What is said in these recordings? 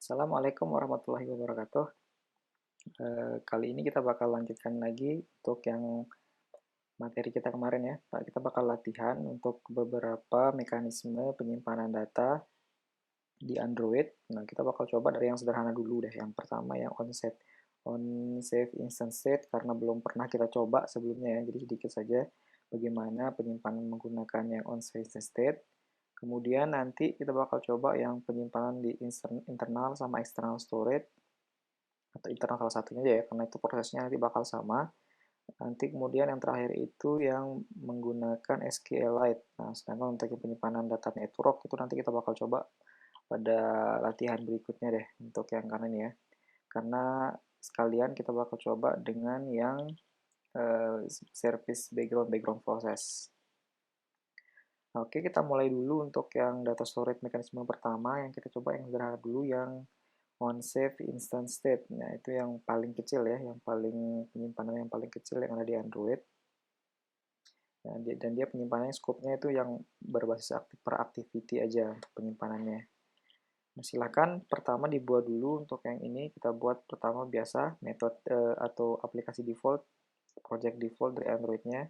Assalamualaikum warahmatullahi wabarakatuh. Kali ini kita bakal lanjutkan lagi untuk yang materi kita kemarin ya. Kita bakal latihan untuk beberapa mekanisme penyimpanan data di Android. Nah, kita bakal coba dari yang sederhana dulu deh. Yang pertama yang on save instant state karena belum pernah kita coba sebelumnya ya. Jadi sedikit saja bagaimana penyimpanan menggunakan yang on save instant state. Kemudian nanti kita bakal coba yang penyimpanan di internal sama external storage atau internal salah satunya aja ya, karena itu prosesnya nanti bakal sama. Nanti kemudian yang terakhir itu yang menggunakan SQLite. Nah, sedangkan untuk penyimpanan data network itu nanti kita bakal coba pada latihan berikutnya deh untuk yang kanan ya. Karena sekalian kita bakal coba dengan yang service background process. Oke, kita mulai dulu untuk yang data storage mekanisme pertama yang kita coba yang sederhana dulu yang on save instant state. Nah, itu yang paling kecil ya, yang paling penyimpanan yang paling kecil yang ada di Android. Nah, dan dia penyimpanannya scope-nya itu yang berbasis per activity aja untuk penyimpanannya. Nah, silakan pertama dibuat dulu untuk yang ini kita buat pertama biasa metode atau aplikasi default, project default dari Android-nya.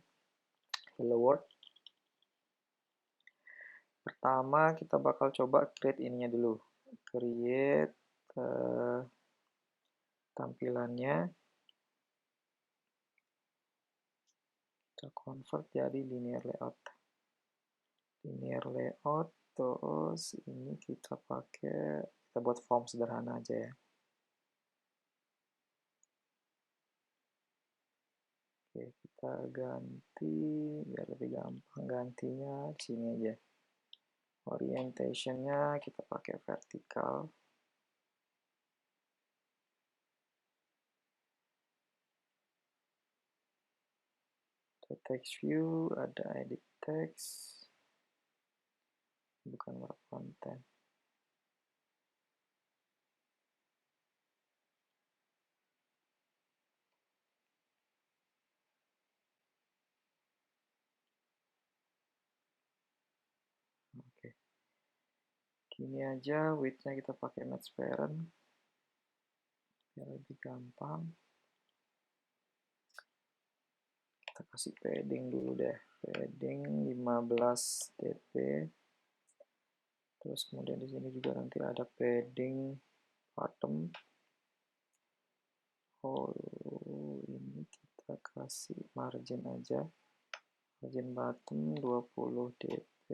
Hello World. Pertama kita bakal coba create ininya dulu. Create tampilannya. Kita convert jadi linear layout. Terus ini kita buat form sederhana aja ya. Oke, kita ganti biar lebih gampang gantinya di sini aja. Orientation-nya kita pakai vertikal. Text view, ada edit text, bukan wrap content. Oke, gini aja, width-nya kita pakai match parent biar lebih gampang. Kita kasih padding dulu deh, padding 15 dp. Terus kemudian di sini juga nanti ada padding bottom. Oh, ini kita kasih margin aja. Margin bottom 20 dp.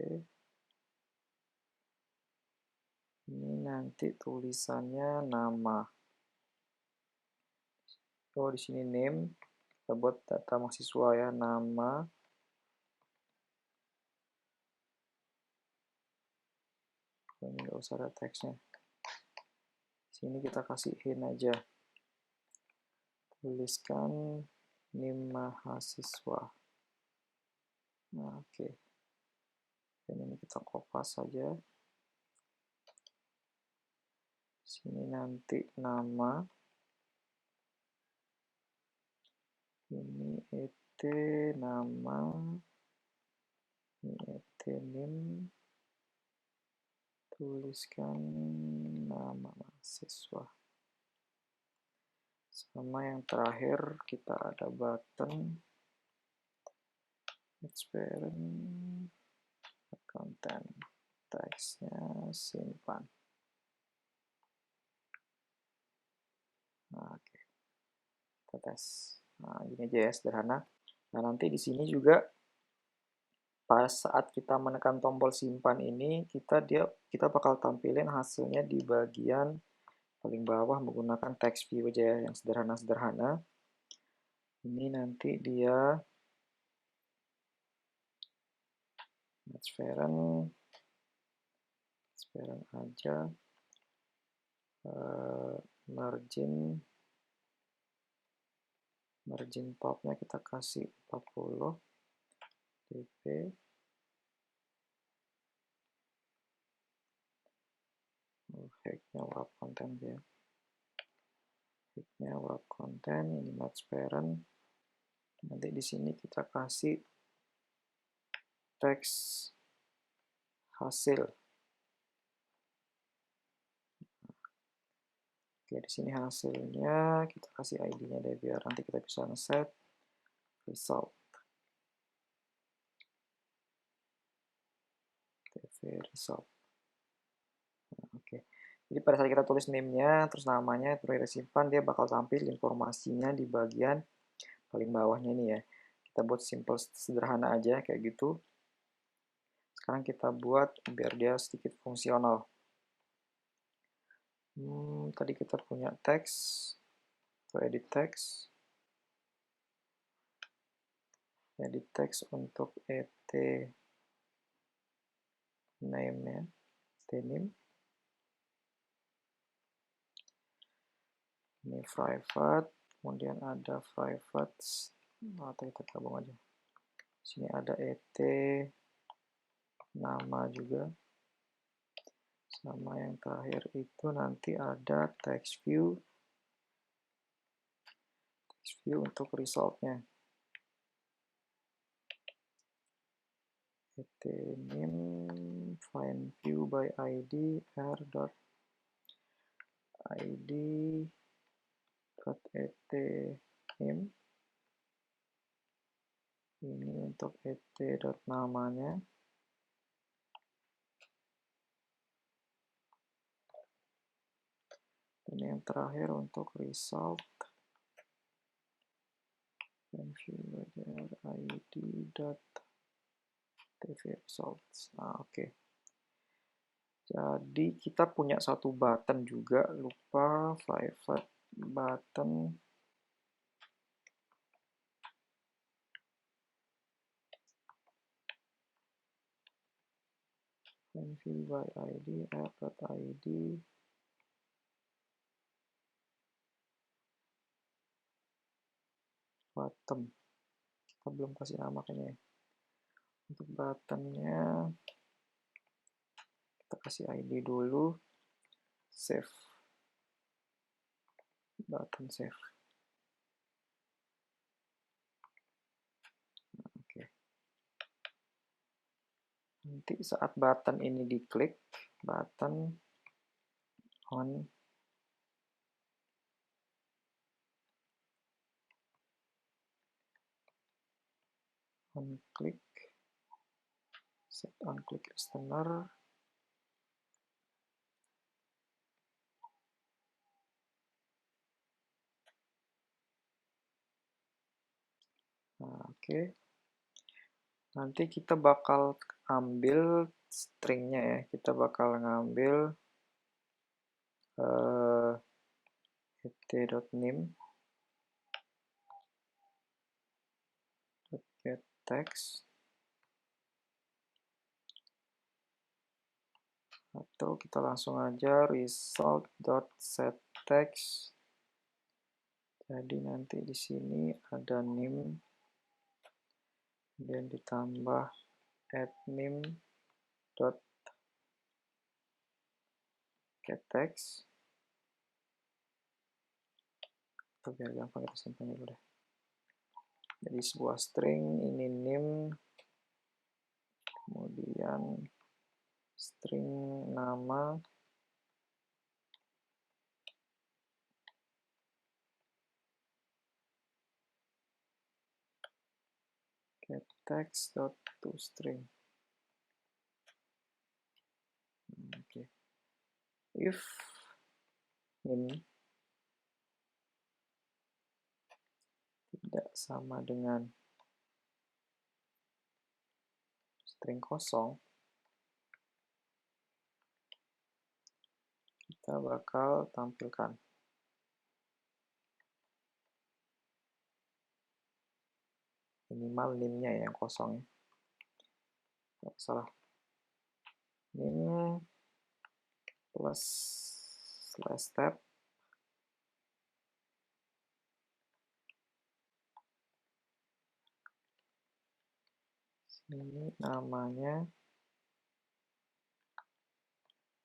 Ini nanti tulisannya nama. Oh, di sini name. Kita buat data mahasiswa ya, nama. Ini nggak usah ada teksnya. Sini kita kasih hint aja. Tuliskan NIM mahasiswa. Nah, oke. Dan ini kita kopas saja. Sini nanti nama. Ini ET nama. Ini ET NIM. Tuliskan nama mahasiswa. Sama yang terakhir kita ada button. Parent. Content. Teksnya simpan. Nah, oke. Kita tes. Nah, ini aja ya sederhana. Nah, nanti di sini juga pas saat kita menekan tombol simpan ini, kita bakal tampilin hasilnya di bagian paling bawah menggunakan text view aja ya, yang sederhana-sederhana. Ini nanti dia match parent aja, margin top-nya kita kasih 40 dp. Hacknya wrap content ya. Hacknya wrap content, ini match parent. Nanti di sini kita kasih teks hasil. Oke, di sini hasilnya kita kasih ID-nya deh biar nanti kita bisa ngeset result. TV result. Nah, oke. Jadi pada saat kita tulis name-nya, terus namanya, terus kita simpan, dia bakal tampil informasinya di bagian paling bawahnya ini ya. Kita buat simple sederhana aja kayak gitu. Sekarang kita buat biar dia sedikit fungsional. Tadi kita punya teks, atau edit teks untuk et name ya, name. Ini private, kemudian ada private, atau kita gabung aja. Sini ada et nama juga. Sama yang terakhir itu nanti ada text view untuk resultnya. Et name find view by id r.id .et name. Ini untuk et.namanya. Dan yang terakhir untuk result and view by id.tv results. Nah, oke. Jadi kita punya satu button juga, lupa private button. View by id r.id button. Kita belum kasih nama kayaknya ya. Untuk buttonnya kita kasih id dulu, save, button save. Oke. Nanti saat button ini diklik, button on click, set on click listener. Nah, oke. Nanti kita bakal ambil stringnya ya. Kita bakal ngambil et.name get text, atau kita langsung aja result.setText. Jadi nanti di sini ada name, kemudian ditambah add_name.getText. Atau biar gampang kita simpan dulu deh. Jadi sebuah string ini name, kemudian string nama, getText.toString. Oke. If ini tidak sama dengan string kosong, kita bakal tampilkan minimal name-nya yang kosong. Nggak salah. Name plus slash tab. Ini namanya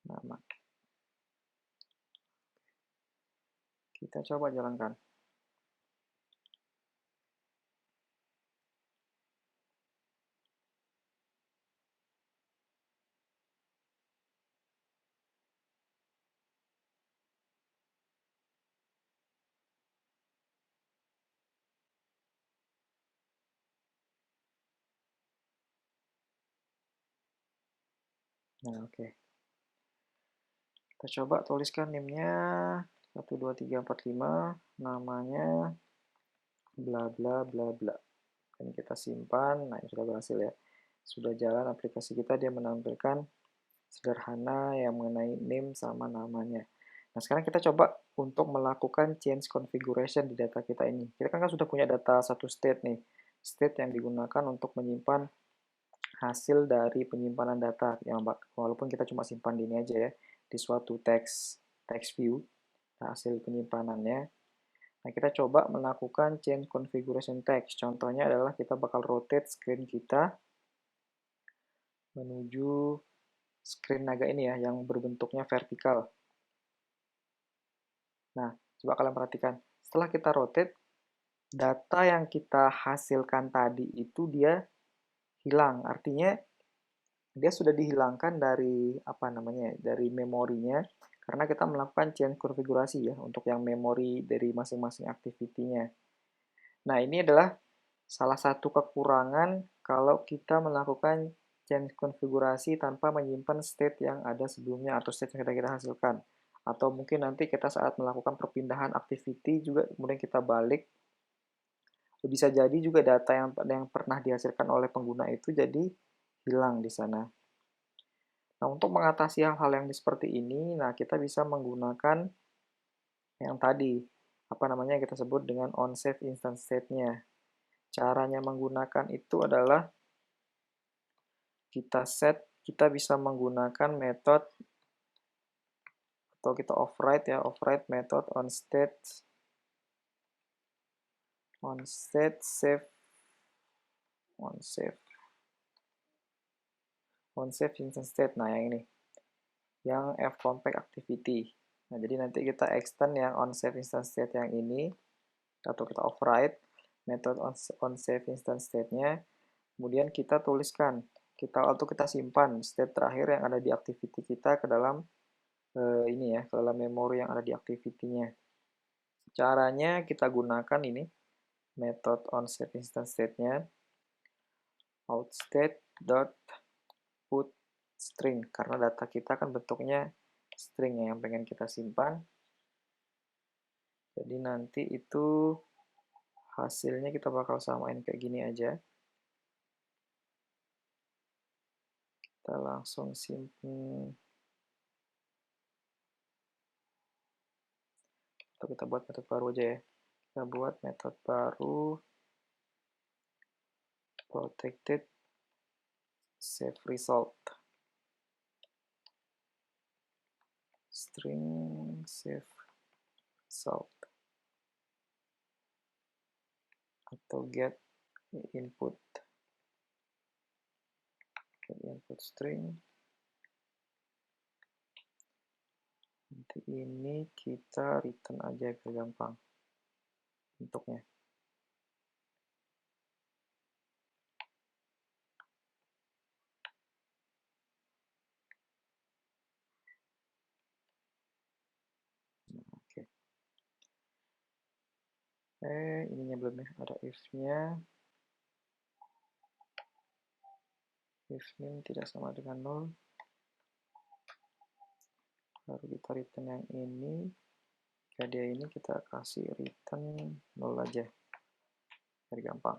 nama. Kita coba jalankan. Nah, oke. Kita coba tuliskan NIM-nya 12345, namanya bla bla bla bla. Dan kita simpan. Nah, ini sudah berhasil ya. Sudah jalan aplikasi kita, dia menampilkan sederhana yang mengenai NIM sama namanya. Nah, sekarang kita coba untuk melakukan change configuration di data kita ini. Kita kan sudah punya data satu state nih. State yang digunakan untuk menyimpan hasil dari penyimpanan data. Walaupun kita cuma simpan di ini aja ya, di suatu text view, hasil penyimpanannya. Nah, kita coba melakukan change configuration text. Contohnya adalah kita bakal rotate screen kita menuju screen naga ini ya, yang berbentuknya vertikal. Nah, coba kalian perhatikan. Setelah kita rotate, data yang kita hasilkan tadi itu dia hilang. Artinya dia sudah dihilangkan dari apa namanya? Dari memorinya karena kita melakukan change konfigurasi ya untuk yang memori dari masing-masing activity-nya. Nah, ini adalah salah satu kekurangan kalau kita melakukan change konfigurasi tanpa menyimpan state yang ada sebelumnya atau state yang kita hasilkan. Atau mungkin nanti kita saat melakukan perpindahan activity juga kemudian kita balik, bisa jadi juga data yang pernah dihasilkan oleh pengguna itu jadi hilang di sana. Nah, untuk mengatasi hal-hal yang seperti ini, nah kita bisa menggunakan yang tadi, apa namanya kita sebut dengan onSave instance state-nya. Caranya menggunakan itu adalah kita bisa menggunakan metode atau kita override method onState save instance state. Nah, yang ini, yang fcompake activity. Nah, jadi nanti kita extend yang onSave instance state yang ini, atau kita override method onSave instance state-nya, kemudian kita tuliskan, atau kita simpan state terakhir yang ada di activity kita ke dalam ini ya, ke dalam memori yang ada di activity-nya. Caranya kita gunakan ini, method onSave instance state-nya, outState.putString, karena data kita kan bentuknya string yang pengen kita simpan. Jadi nanti itu hasilnya kita bakal samain kayak gini aja. Kita langsung simpen. Atau kita buat metode baru aja ya. Kita buat metode baru protected save result. String save result. Atau get input. Get input string. Nanti ini kita return aja biar gampang bentuknya. Oke. Ininya belum ya, ada if-nya. If min tidak sama dengan 0. Baru kita return yang ini. Jika dia ini kita kasih return 0 aja. Biar gampang.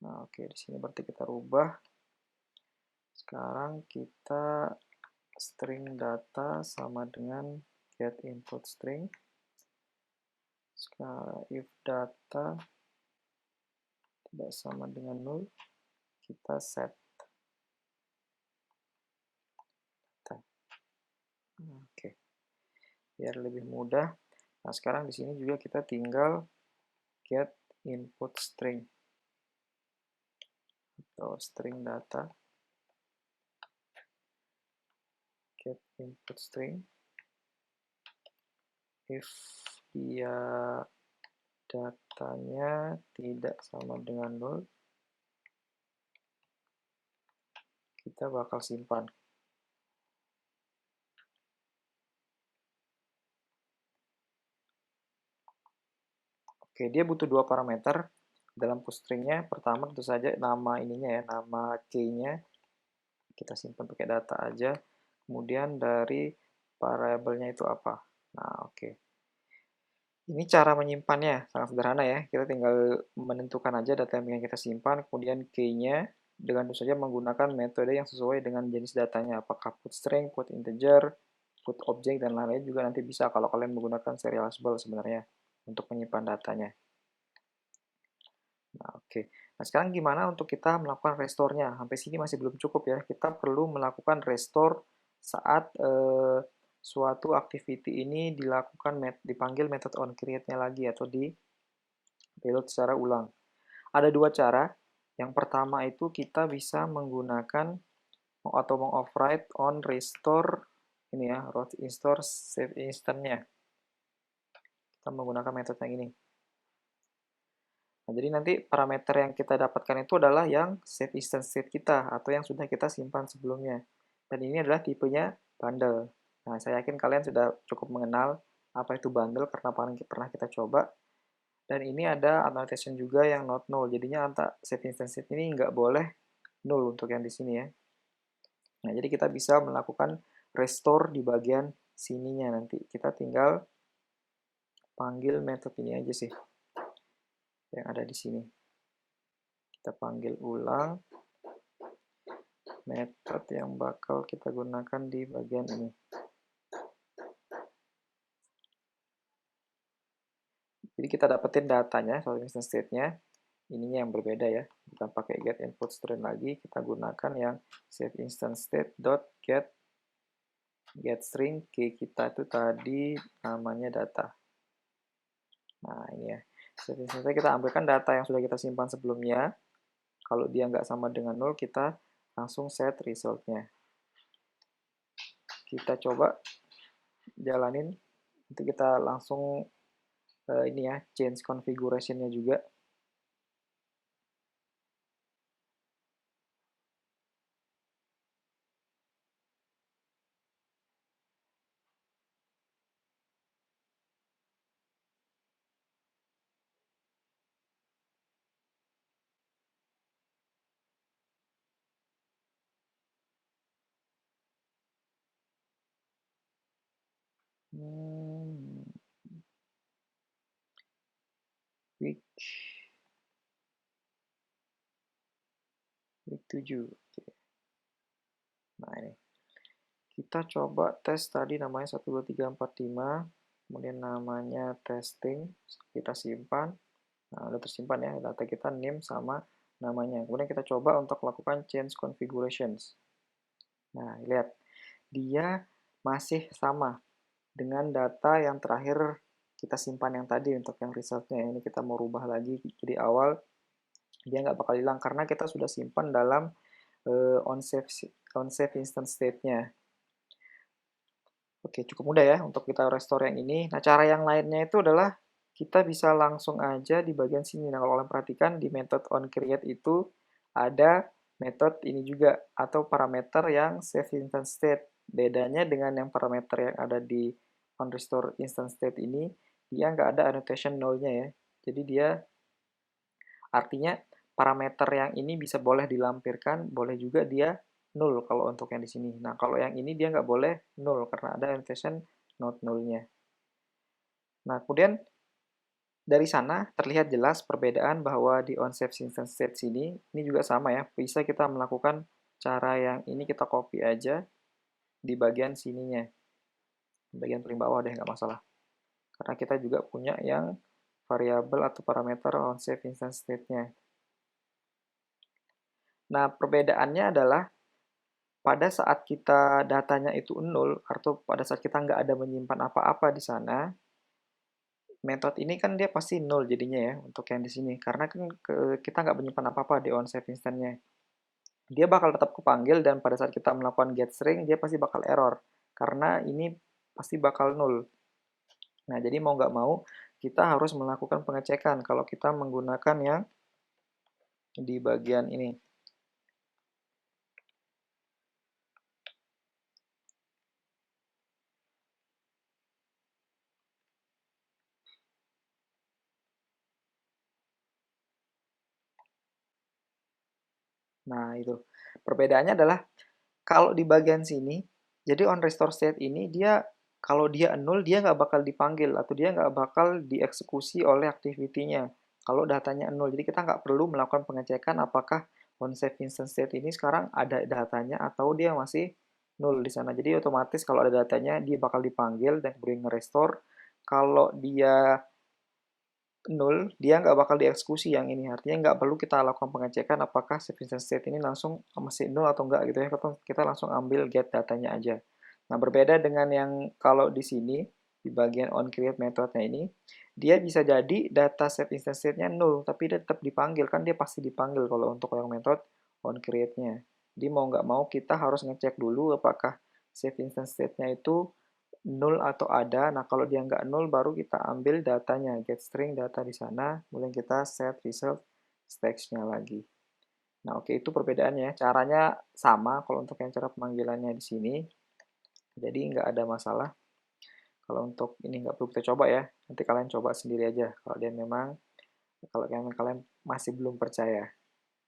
Nah, oke, di sini berarti kita rubah. Sekarang kita string data sama dengan get input string. Sekarang if data tidak sama dengan 0, kita set data. Oke. Biar lebih mudah. Nah, sekarang di sini juga kita tinggal get input string atau string data. Get input string. If dia datanya tidak sama dengan 0, kita bakal simpan. Oke, dia butuh dua parameter dalam put string-nya. Pertama tentu saja nama ininya ya, nama key-nya. Kita simpan pakai data aja. Kemudian dari variabelnya itu apa. Nah, oke. Ini cara menyimpannya, sangat sederhana ya. Kita tinggal menentukan aja data yang ingin kita simpan, kemudian key-nya dengan tentu saja menggunakan metode yang sesuai dengan jenis datanya. Apakah put string, put integer, put object, dan lain-lain juga nanti bisa kalau kalian menggunakan serializable sebenarnya untuk menyimpan datanya. Nah, oke. Nah, sekarang gimana untuk kita melakukan restore-nya? Sampai sini masih belum cukup ya. Kita perlu melakukan restore saat suatu activity ini dipanggil method onCreate-nya lagi atau di reload secara ulang. Ada dua cara. Yang pertama itu kita bisa menggunakan atau mengoverride on restore ini ya, restore save instant-nya. Kita menggunakan metode yang ini. Nah, jadi nanti parameter yang kita dapatkan itu adalah yang save instance state kita atau yang sudah kita simpan sebelumnya. Dan ini adalah tipenya bundle. Nah, saya yakin kalian sudah cukup mengenal apa itu bundle karena pernah kita coba. Dan ini ada annotation juga yang not null. Jadinya save instance state ini nggak boleh null untuk yang di sini ya. Nah, jadi kita bisa melakukan restore di bagian sininya nanti. Kita tinggal panggil metode ini aja sih yang ada di sini. Kita panggil ulang metode yang bakal kita gunakan di bagian ini. Jadi kita dapetin datanya, soal instance state-nya, ininya yang berbeda ya. Bukan pakai get input string lagi, kita gunakan yang save instance state dot get string key kita itu tadi namanya data. Nah ini ya, save instance state kita ambilkan data yang sudah kita simpan sebelumnya. Kalau dia nggak sama dengan 0, kita langsung set result-nya. Kita coba jalanin, nanti kita langsung ini ya, change configuration-nya juga. Week 7. Oke. Nah, ini. Kita coba tes tadi namanya 1, 2, 3, 4, 5. Kemudian namanya testing. Kita simpan. Nah, udah tersimpan ya. Data kita name sama namanya. Kemudian kita coba untuk lakukan change configurations. Nah, lihat. Dia masih sama dengan data yang terakhir kita simpan yang tadi untuk yang resultnya. Ini kita mau rubah lagi jadi awal. Dia nggak bakal hilang karena kita sudah simpan dalam on-save instance state-nya. Oke, cukup mudah ya untuk kita restore yang ini. Nah, cara yang lainnya itu adalah kita bisa langsung aja di bagian sini. Nah, kalau kalian perhatikan di method onCreate itu ada method ini juga atau parameter yang save instance state. Bedanya dengan yang parameter yang ada di onRestore instance state ini, dia nggak ada annotation null-nya ya. Jadi dia artinya parameter yang ini bisa boleh dilampirkan, boleh juga dia null kalau untuk yang di sini. Nah, kalau yang ini dia nggak boleh null karena ada annotation not null-nya. Nah, kemudian dari sana terlihat jelas perbedaan bahwa di onSave instance state sini, ini juga sama ya, bisa kita melakukan cara yang ini kita copy aja di bagian sininya. Bagian paling bawah deh, nggak masalah. Karena kita juga punya yang variabel atau parameter onSave instance state-nya. Nah, perbedaannya adalah pada saat kita datanya itu nol, atau pada saat kita nggak ada menyimpan apa-apa di sana, metode ini kan dia pasti nol jadinya ya, untuk yang di sini. Karena kan kita nggak menyimpan apa-apa di onSave instance-nya. Dia bakal tetap kepanggil, dan pada saat kita melakukan getString, dia pasti bakal error. Karena ini pasti bakal nol. Nah, jadi mau nggak mau, kita harus melakukan pengecekan kalau kita menggunakan yang di bagian ini. Nah, itu. Perbedaannya adalah kalau di bagian sini, jadi on restore state ini dia kalau dia nol dia nggak bakal dipanggil atau dia nggak bakal dieksekusi oleh activity-nya. Kalau datanya nol, jadi kita nggak perlu melakukan pengecekan apakah on save instance state ini sekarang ada datanya atau dia masih nol di sana. Jadi otomatis kalau ada datanya dia bakal dipanggil dan kemudian nge-restore. Kalau dia nol, dia nggak bakal dieksekusi yang ini. Artinya nggak perlu kita lakukan pengecekan apakah save instance state ini langsung masih nol atau enggak gitu ya. Kita langsung ambil get datanya aja. Nah, berbeda dengan yang kalau di sini, di bagian onCreate methodnya ini, dia bisa jadi data save instance state-nya nol, tapi dia tetap dipanggil. Kan dia pasti dipanggil kalau untuk yang metode onCreate-nya. Jadi mau nggak mau kita harus ngecek dulu apakah save instance state-nya itu nol atau ada. Nah, kalau dia nggak nol, baru kita ambil datanya, get string data di sana, kemudian kita set result stage-nya lagi. Nah, oke, itu perbedaannya. Caranya sama kalau untuk yang cara pemanggilannya di sini, jadi nggak ada masalah. Kalau untuk ini nggak perlu kita coba ya, nanti kalian coba sendiri aja. Kalau kalian masih belum percaya.